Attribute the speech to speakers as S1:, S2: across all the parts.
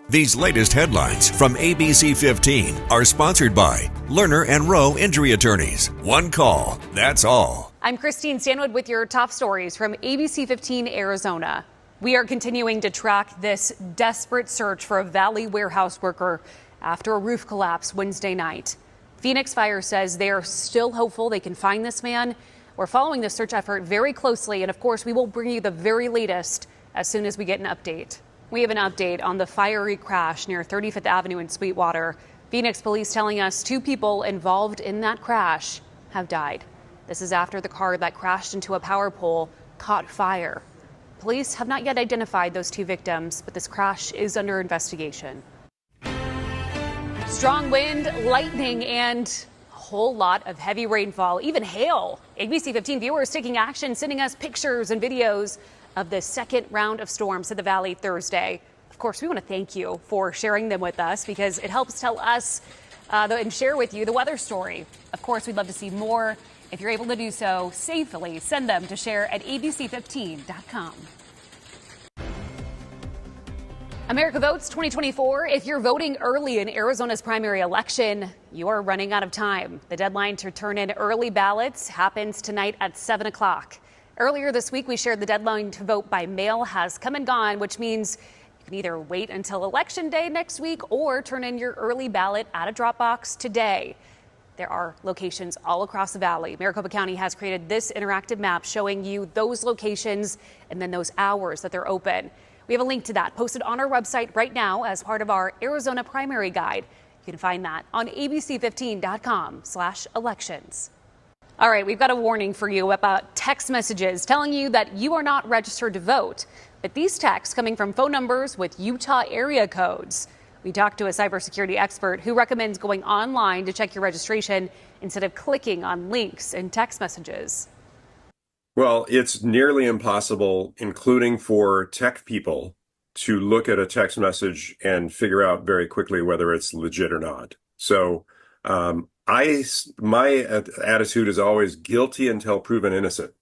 S1: These latest headlines from ABC15 are sponsored by Lerner and Rowe Injury Attorneys. One call, that's all.
S2: I'm Christine Stanwood with your top stories from ABC15 Arizona. We are continuing to track this desperate search for a Valley warehouse worker after a roof collapse Wednesday night. Phoenix Fire says they are still hopeful they can find this man. We're following the search effort very closely, and of course, we will bring you the very latest as soon as we get an update. We have an update on the fiery crash near 35th Avenue in Sweetwater. Phoenix police telling us 2 people involved in that crash have died. This is after the car that crashed into a power pole caught fire. Police have not yet identified those 2 victims, but this crash is under investigation. Strong wind, lightning, and a whole lot of heavy rainfall, even hail. ABC15 viewers taking action, sending us pictures and videos of the second round of storms hit the valley Thursday. Of course, we want to thank you for sharing them with us because it helps tell us and share with you the weather story. Of course, we'd love to see more. If you're able to do so safely, send them to share at abc15.com. America Votes 2024. If you're voting early in Arizona's primary election, you are running out of time. The deadline to turn in early ballots happens tonight at 7 o'clock. Earlier this week, we shared the deadline to vote by mail has come and gone, which means you can either wait until Election Day next week or turn in your early ballot at a drop box today. There are locations all across the valley. Maricopa County has created this interactive map showing you those locations and then those hours that they're open. We have a link to that posted on our website right now as part of our Arizona primary guide. You can find that on abc15.com/elections. All right, we've got a warning for you about text messages telling you that you are not registered to vote. But these texts coming from phone numbers with Utah area codes. We talked to a cybersecurity expert who recommends going online to check your registration instead of clicking on links in text messages.
S3: Well, it's nearly impossible, including for tech people, to look at a text message and figure out very quickly whether it's legit or not. So my attitude is always guilty until proven innocent.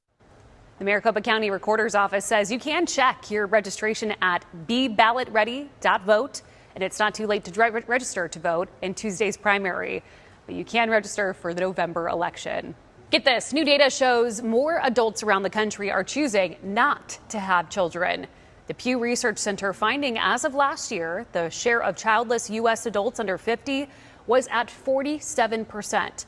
S2: The Maricopa County Recorder's Office says you can check your registration at beballotready.vote, and it's not too late to register to vote in Tuesday's primary, but you can register for the November election. Get this, new data shows more adults around the country are choosing not to have children. The Pew Research Center finding as of last year, the share of childless U.S. adults under 50 was at 47%.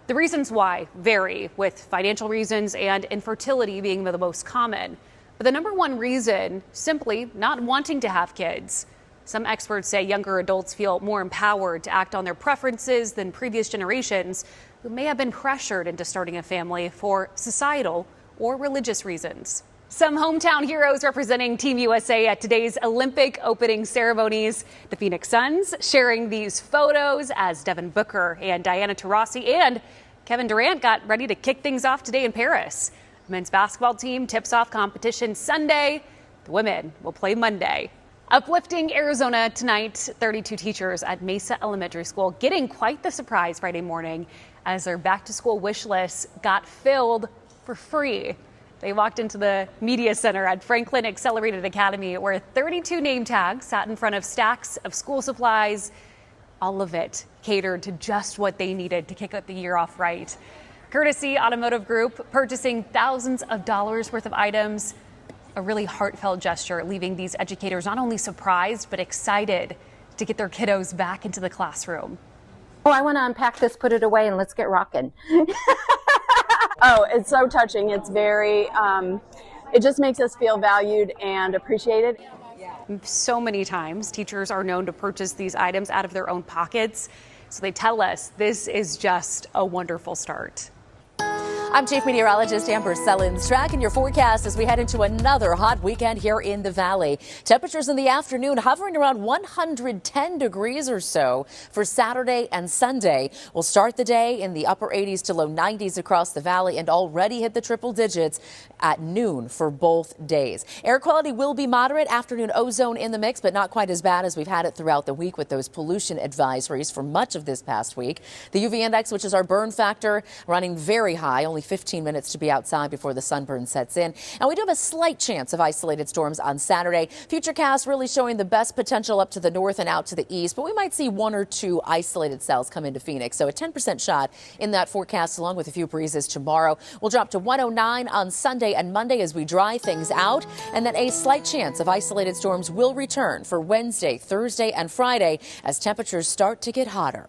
S2: The reasons why vary, with financial reasons and infertility being the most common. But the number one reason, simply not wanting to have kids. Some experts say younger adults feel more empowered to act on their preferences than previous generations who may have been pressured into starting a family for societal or religious reasons. Some hometown heroes representing Team USA at today's Olympic opening ceremonies. The Phoenix Suns sharing these photos as Devin Booker and Diana Taurasi and Kevin Durant got ready to kick things off today in Paris. The men's basketball team tips off competition Sunday. The women will play Monday. Uplifting Arizona tonight, 32 teachers at Mesa Elementary School getting quite the surprise Friday morning as their back-to-school wish list got filled for free. They walked into the media center at Franklin Accelerated Academy where 32 name tags sat in front of stacks of school supplies, all of it catered to just what they needed to kick the year off right. Courtesy Automotive Group purchasing thousands of dollars worth of items, a really heartfelt gesture, leaving these educators not only surprised but excited to get their kiddos back into the classroom.
S4: Oh, I want to unpack this, put it away, and let's get rocking.
S5: Oh, it's so touching. It's very, it just makes us feel valued and appreciated.
S2: So many times, teachers are known to purchase these items out of their own pockets. So they tell us this is just a wonderful start.
S6: I'm Chief Meteorologist Amber Sellins, tracking your forecast as we head into another hot weekend here in the valley. Temperatures in the afternoon hovering around 110 degrees or so for Saturday and Sunday. We'll start the day in the upper 80s to low 90s across the valley and already hit the triple digits at noon for both days. Air quality will be moderate, afternoon ozone in the mix, but not quite as bad as we've had it throughout the week with those pollution advisories for much of this past week. The UV index, which is our burn factor, running very high, only 15 minutes to be outside before the sunburn sets in. And we do have a slight chance of isolated storms on Saturday. Futurecast really showing the best potential up to the north and out to the east, but we might see 1 or 2 isolated cells come into Phoenix. So a 10% shot in that forecast, along with a few breezes tomorrow. We'll drop to 109 on Sunday and Monday as we dry things out. And then a slight chance of isolated storms will return for Wednesday, Thursday, and Friday as temperatures start to get hotter.